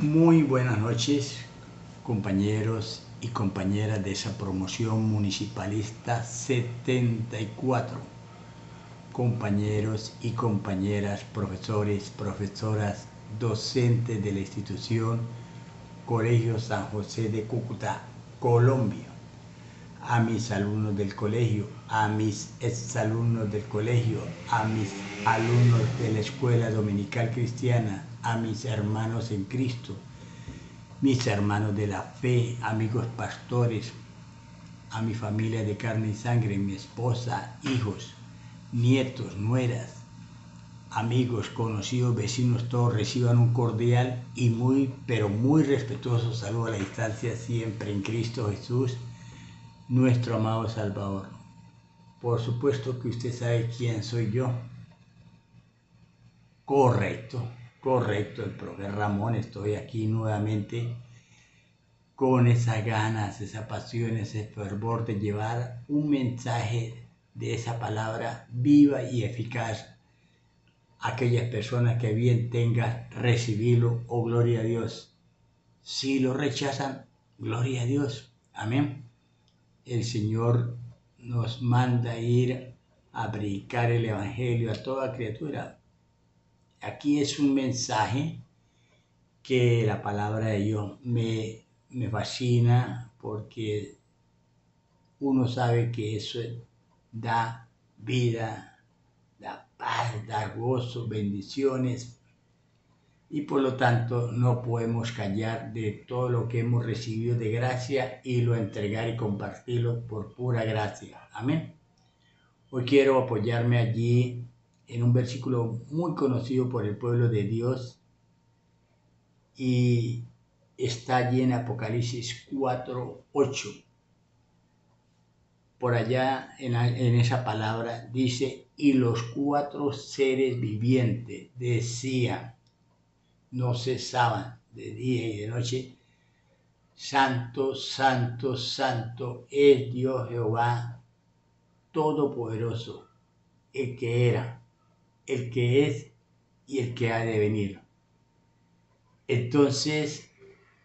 Muy buenas noches, compañeros y compañeras de esa promoción municipalista 74, compañeros y compañeras, profesores, profesoras, docentes de la institución Colegio San José de Cúcuta, Colombia, a mis alumnos del colegio, a mis exalumnos del colegio, a mis alumnos de la Escuela Dominical Cristiana, a mis hermanos en Cristo, mis hermanos de la fe, amigos pastores, a mi familia de carne y sangre, mi esposa, hijos, nietos, nueras, amigos, conocidos, vecinos, todos reciban un cordial y pero muy respetuoso saludo a la distancia, siempre en Cristo Jesús, nuestro amado Salvador. Por supuesto que usted sabe quién soy yo. Correcto, el profesor Ramón, estoy aquí nuevamente con esas ganas, esa pasión, ese fervor de llevar un mensaje de esa palabra viva y eficaz a aquellas personas que bien tengan recibirlo, oh gloria a Dios. Si lo rechazan, gloria a Dios, amén. El Señor nos manda ir a predicar el Evangelio a toda criatura. Aquí es un mensaje que la palabra de Dios me fascina porque uno sabe que eso da vida, da paz, da gozo, bendiciones y por lo tanto no podemos callar de todo lo que hemos recibido de gracia y lo entregar y compartirlo por pura gracia. Amén. Hoy quiero apoyarme allí en un versículo muy conocido por el pueblo de Dios y está allí en Apocalipsis 4:8. Por allá en esa palabra dice, y los cuatro seres vivientes decían, no cesaban de día y de noche, Santo, Santo, Santo es Dios Jehová Todopoderoso, el que era, el que es y el que ha de venir. Entonces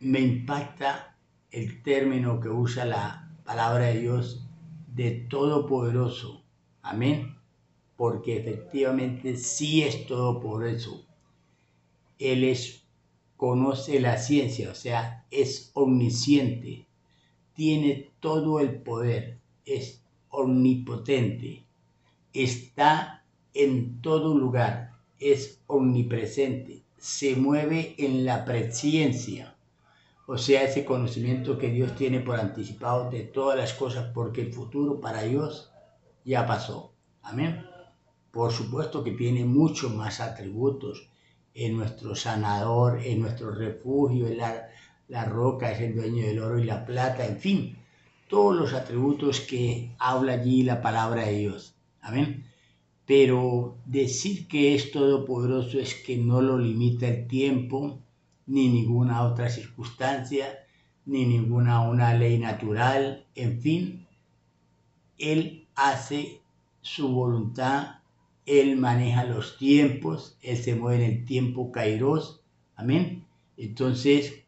me impacta el término que usa la palabra de Dios de todopoderoso. Amén. Porque efectivamente sí es todopoderoso. Él conoce la ciencia, o sea, es omnisciente. Tiene todo el poder. Es omnipotente. Está en todo lugar. Es omnipresente. Se mueve en la presciencia. O sea, ese conocimiento que Dios tiene por anticipado de todas las cosas, porque el futuro para Dios ya pasó. Amén. Por supuesto que tiene muchos más atributos. Es nuestro sanador, es nuestro refugio, es la roca, es el dueño del oro y la plata, en fin, todos los atributos que habla allí la palabra de Dios. Amén. Pero decir que es todopoderoso es que no lo limita el tiempo, ni ninguna otra circunstancia, ni ninguna una ley natural, en fin, Él hace su voluntad, Él maneja los tiempos, Él se mueve en el tiempo kairos, amén. Entonces,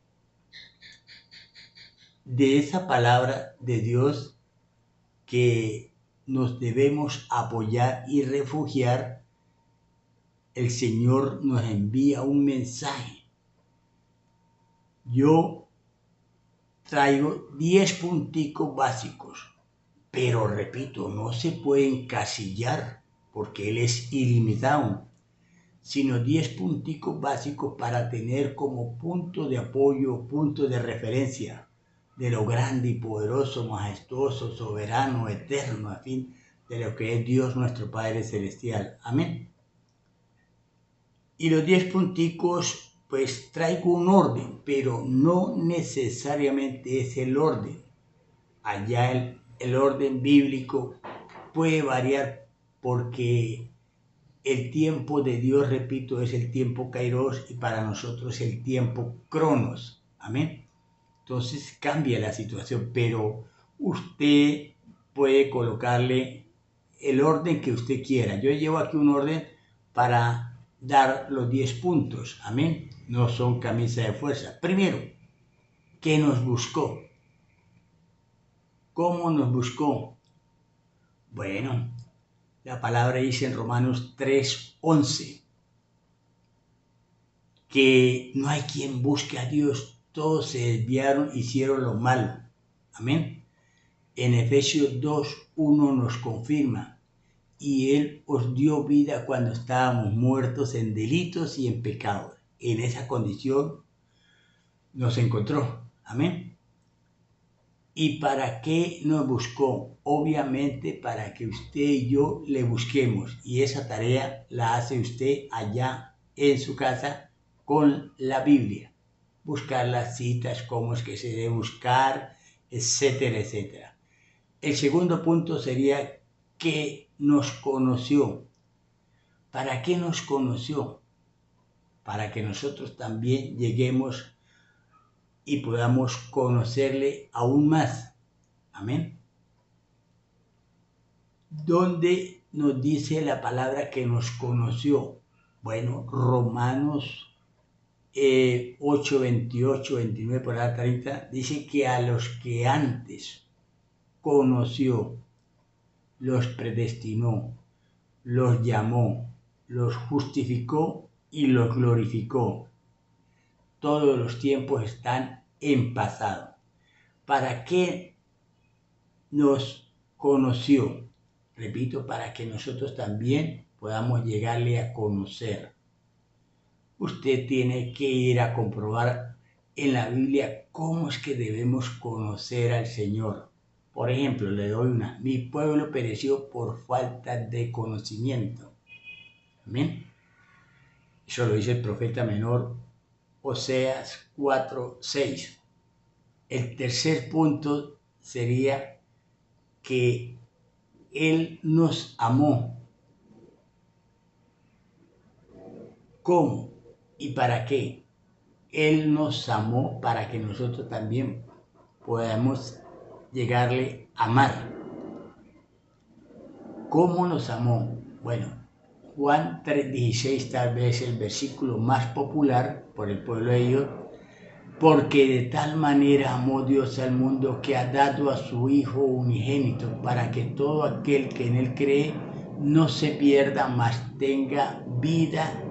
de esa palabra de Dios que nos debemos apoyar y refugiar, el Señor nos envía un mensaje. Yo traigo 10 punticos básicos, pero repito, no se puede encasillar porque Él es ilimitado, sino 10 punticos básicos para tener como punto de apoyo, punto de referencia de lo grande y poderoso, majestuoso, soberano, eterno, a fin de lo que es Dios nuestro Padre Celestial. Amén. Y los 10 punticos, pues traigo un orden, pero no necesariamente es el orden. Allá el orden bíblico puede variar porque el tiempo de Dios, repito, es el tiempo kairos y para nosotros el tiempo cronos. Amén. Entonces cambia la situación, pero usted puede colocarle el orden que usted quiera. Yo llevo aquí un orden para dar los 10 puntos. Amén. No son camisa de fuerza. Primero, ¿qué nos buscó? ¿Cómo nos buscó? Bueno, la palabra dice en Romanos 3:11 que no hay quien busque a Dios. Todos se desviaron, hicieron lo malo. Amén. En Efesios 2:1 nos confirma: y Él os dio vida cuando estábamos muertos en delitos y en pecados. En esa condición nos encontró. Amén. ¿Y para qué nos buscó? Obviamente para que usted y yo le busquemos. Y esa tarea la hace usted allá en su casa con la Biblia. Buscar las citas, cómo es que se debe buscar, etcétera, etcétera. El segundo punto sería que nos conoció. ¿Para qué nos conoció? Para que nosotros también lleguemos y podamos conocerle aún más. Amén. ¿Dónde nos dice la palabra que nos conoció? Bueno, Romanos 8, 28, 29 por la 30 dice que a los que antes conoció, los predestinó, los llamó, los justificó y los glorificó. Todos los tiempos están en pasado. ¿Para qué nos conoció? Repito, para que nosotros también podamos llegarle a conocer. Usted tiene que ir a comprobar en la Biblia cómo es que debemos conocer al Señor. Por ejemplo, le doy una: mi pueblo pereció por falta de conocimiento. Amén. Eso lo dice el profeta menor Oseas 4:6. El tercer punto sería que Él nos amó. ¿Cómo y para qué? Él nos amó para que nosotros también podamos llegarle a amar. ¿Cómo nos amó? Bueno, Juan 3:16 tal vez el versículo más popular por el pueblo de Dios: porque de tal manera amó Dios al mundo que ha dado a su Hijo unigénito, para que todo aquel que en Él cree no se pierda, mas tenga vida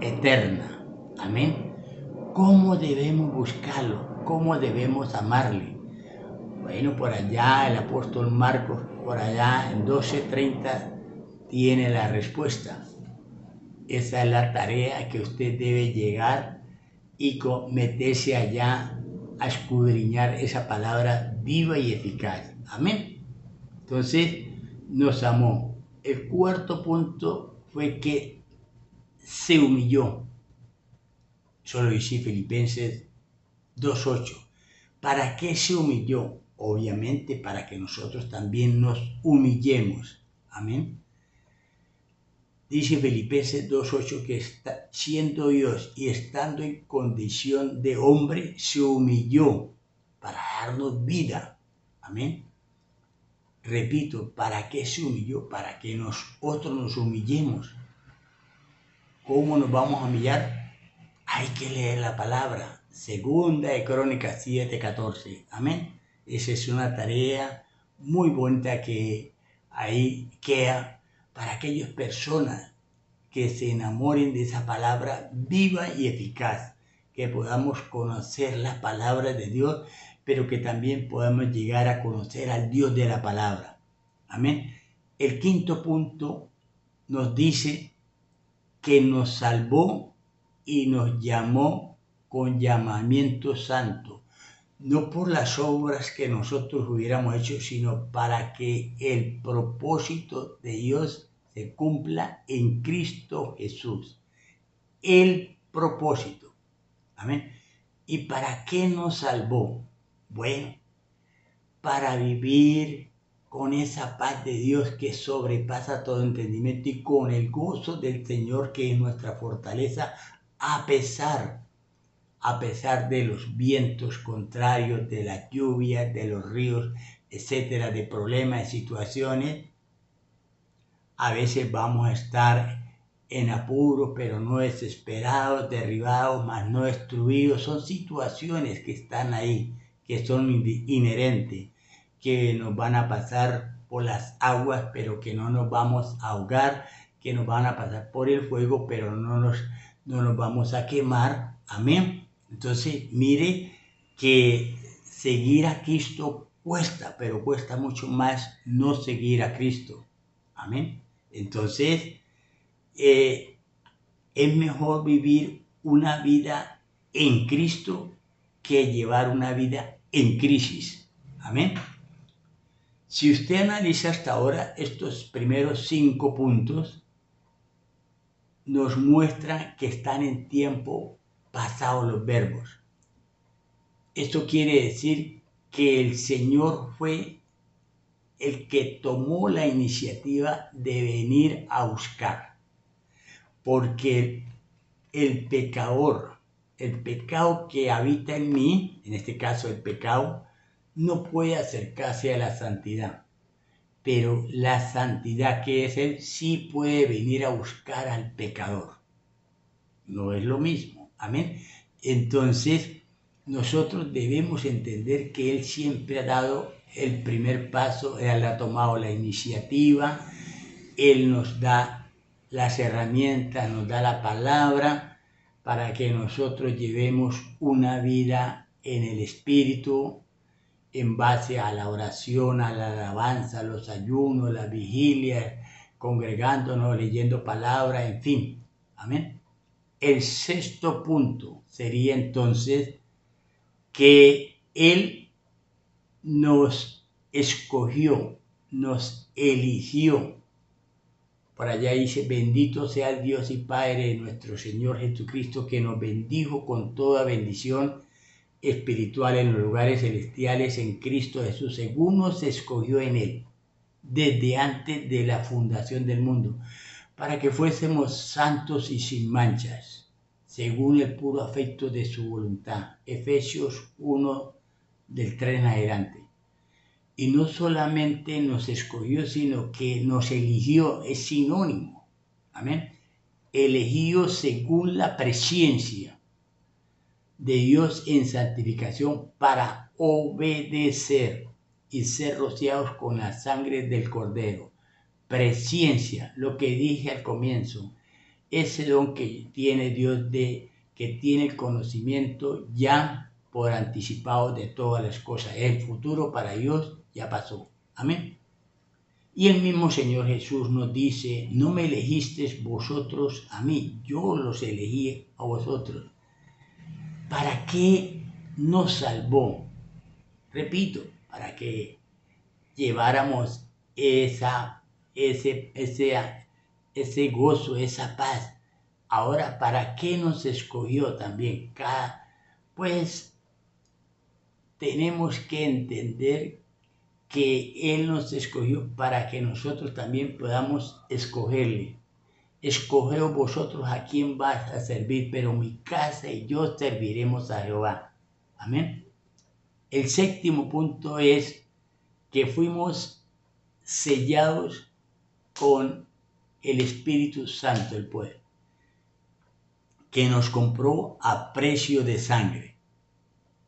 eterna. Amén. ¿Cómo debemos buscarlo? ¿Cómo debemos amarle? Bueno, por allá el apóstol Marcos, por allá en 12:30, tiene la respuesta. Esa es la tarea que usted debe llegar y meterse allá a escudriñar esa palabra viva y eficaz. Amén. Entonces, nos amó. El cuarto punto fue que se humilló. Eso lo dice Filipenses 2:8. ¿Para qué se humilló? Obviamente para que nosotros también nos humillemos. Amén. Dice Filipenses 2:8 que siendo Dios y estando en condición de hombre, se humilló para darnos vida. Amén. Repito, ¿para qué se humilló? Para que nosotros nos humillemos. ¿Cómo nos vamos a humillar? Hay que leer la palabra. Segunda de Crónicas 7:14. Amén. Esa es una tarea muy bonita que ahí queda para aquellas personas que se enamoren de esa palabra viva y eficaz, que podamos conocer la palabra de Dios, pero que también podamos llegar a conocer al Dios de la palabra. Amén. El quinto punto nos dice que nos salvó y nos llamó con llamamiento santo, no por las obras que nosotros hubiéramos hecho, sino para que el propósito de Dios se cumpla en Cristo Jesús. El propósito. Amén. ¿Y para qué nos salvó? Bueno, para vivir con esa paz de Dios que sobrepasa todo entendimiento y con el gozo del Señor que es nuestra fortaleza, a pesar de los vientos contrarios, de las lluvias, de los ríos, etcétera, de problemas, de situaciones. A veces vamos a estar en apuros, pero no desesperados, derribados, mas no destruidos. Son situaciones que están ahí, que son inherentes, que nos van a pasar por las aguas, pero que no nos vamos a ahogar, que nos van a pasar por el fuego, pero no nos vamos a quemar. Amén. Entonces, mire que seguir a Cristo cuesta, pero cuesta mucho más no seguir a Cristo. Amén. Entonces, es mejor vivir una vida en Cristo que llevar una vida en crisis. Amén. Si usted analiza hasta ahora estos primeros 5 puntos, nos muestran que están en tiempo pasado los verbos. Esto quiere decir que el Señor fue el que tomó la iniciativa de venir a buscar. Porque el pecador, el pecado que habita en mí, en este caso el pecado, no puede acercarse a la santidad. Pero la santidad que es Él sí puede venir a buscar al pecador. No es lo mismo. Amén. Entonces, nosotros debemos entender que Él siempre ha dado el primer paso, Él ha tomado la iniciativa, Él nos da las herramientas, nos da la palabra para que nosotros llevemos una vida en el Espíritu, en base a la oración, a la alabanza, a los ayunos, las vigilias, congregándonos, leyendo palabra, en fin. Amén. El 6º punto sería entonces que Él nos escogió, nos eligió. Por allá dice, bendito sea el Dios y Padre de nuestro Señor Jesucristo, que nos bendijo con toda bendición espiritual en los lugares celestiales en Cristo Jesús, según nos escogió en Él, desde antes de la fundación del mundo, para que fuésemos santos y sin manchas, según el puro afecto de su voluntad. Efesios 1, del 3 en adelante. Y no solamente nos escogió, sino que nos eligió, es sinónimo. Amén. Elegido según la presciencia de Dios en santificación para obedecer y ser rociados con la sangre del Cordero. Presciencia, lo que dije al comienzo, ese don que tiene Dios que tiene el conocimiento ya por anticipado de todas las cosas. El futuro para Dios ya pasó. Amén. Y el mismo Señor Jesús nos dice, no me elegisteis vosotros a mí, yo los elegí a vosotros. ¿Para qué nos salvó? Repito, para que lleváramos ese gozo, esa paz. Ahora, ¿para qué nos escogió también? Pues tenemos que entender que Él nos escogió para que nosotros también podamos escogerle. Escogeos vosotros a quién vas a servir, pero mi casa y yo serviremos a Jehová. Amén. El 7º punto es que fuimos sellados con el Espíritu Santo, el poder, que nos compró a precio de sangre.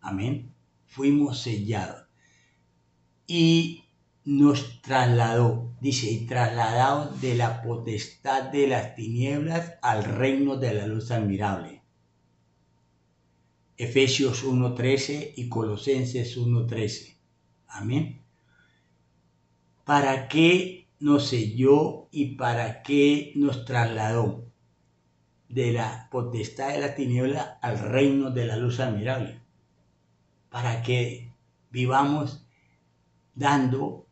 Amén. Fuimos sellados. Y nos trasladó, dice, y trasladados de la potestad de las tinieblas al reino de la luz admirable. Efesios 1:13 y Colosenses 1:13. Amén. ¿Para qué nos selló y para qué nos trasladó de la potestad de la tiniebla al reino de la luz admirable? Para que vivamos dando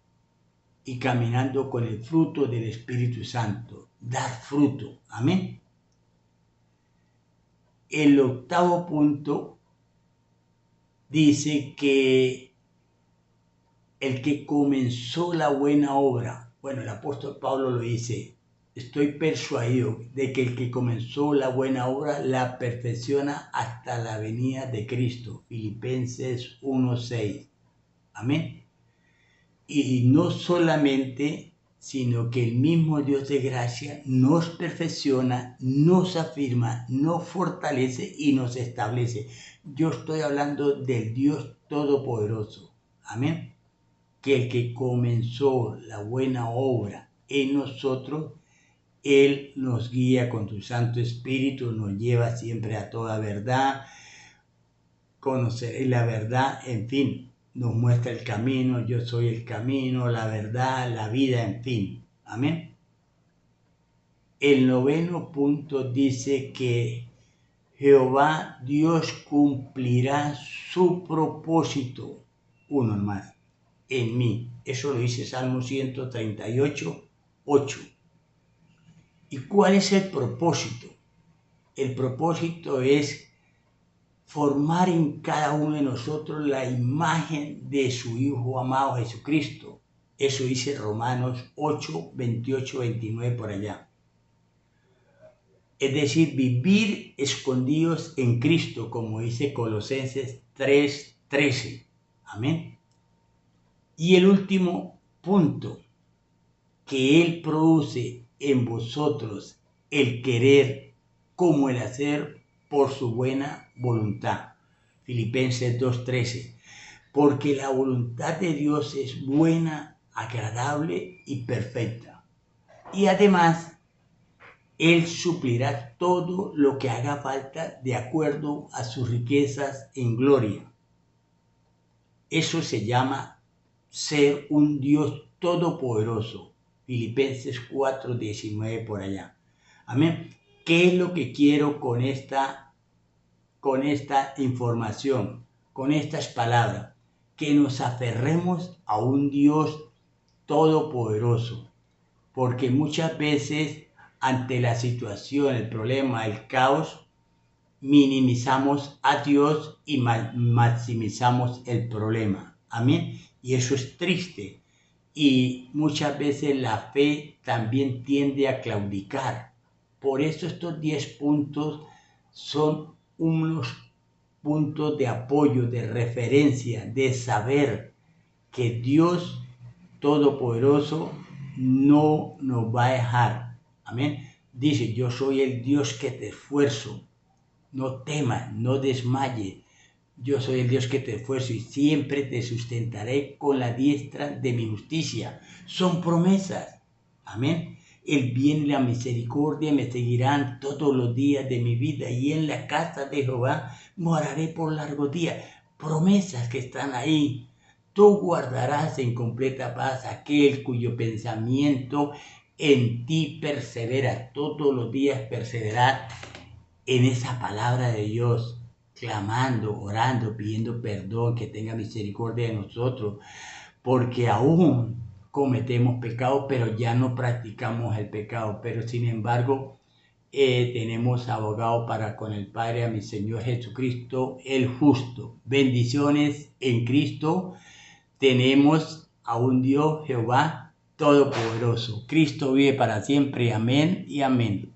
y caminando con el fruto del Espíritu Santo. Dar fruto. Amén. El 8º punto dice que el que comenzó la buena obra, bueno, el apóstol Pablo lo dice, estoy persuadido de que el que comenzó la buena obra la perfecciona hasta la venida de Cristo. Filipenses 1:6. Amén. Y no solamente sino que el mismo Dios de gracia nos perfecciona, nos afirma, nos fortalece y nos establece. Yo estoy hablando del Dios Todopoderoso. Amén. Que el que comenzó la buena obra en nosotros, Él nos guía con su Santo Espíritu, nos lleva siempre a toda verdad, conocer la verdad, en fin, nos muestra el camino. Yo soy el camino, la verdad, la vida, en fin. Amén. El 9º punto dice que Jehová Dios cumplirá su propósito, uno más, en mí. Eso lo dice Salmo 138, 8. ¿Y cuál es el propósito? El propósito es formar en cada uno de nosotros la imagen de su Hijo amado Jesucristo. Eso dice Romanos 8, 28, 29 por allá. Es decir, vivir escondidos en Cristo, como dice Colosenses 3, 13. Amén. Y el último punto, que Él produce en vosotros el querer como el hacer por su buena voluntad. Filipenses 2:13. Porque la voluntad de Dios es buena, agradable y perfecta. Y además, Él suplirá todo lo que haga falta de acuerdo a sus riquezas en gloria. Eso se llama ser un Dios todopoderoso. Filipenses 4:19 por allá. Amén. ¿Qué es lo que quiero con esta información, con estas palabras? Que nos aferremos a un Dios todopoderoso. Porque muchas veces ante la situación, el problema, el caos, minimizamos a Dios y maximizamos el problema. Amén. Y eso es triste. Y muchas veces la fe también tiende a claudicar. Por eso estos 10 puntos son unos puntos de apoyo, de referencia, de saber que Dios Todopoderoso no nos va a dejar. Amén. Dice, yo soy el Dios que te esfuerzo. No temas, no desmayes. Yo soy el Dios que te esfuerzo y siempre te sustentaré con la diestra de mi justicia. Son promesas. Amén. El bien y la misericordia me seguirán todos los días de mi vida y en la casa de Jehová moraré por largos días. Promesas que están ahí. Tú guardarás en completa paz aquel cuyo pensamiento en ti persevera. Todos los días perseverar en esa palabra de Dios, clamando, orando, pidiendo perdón, que tenga misericordia de nosotros, porque aún cometemos pecado, pero ya no practicamos el pecado. Pero sin embargo, tenemos abogado para con el Padre, a mi Señor Jesucristo, el justo. Bendiciones en Cristo. Tenemos a un Dios, Jehová Todopoderoso. Cristo vive para siempre. Amén y amén.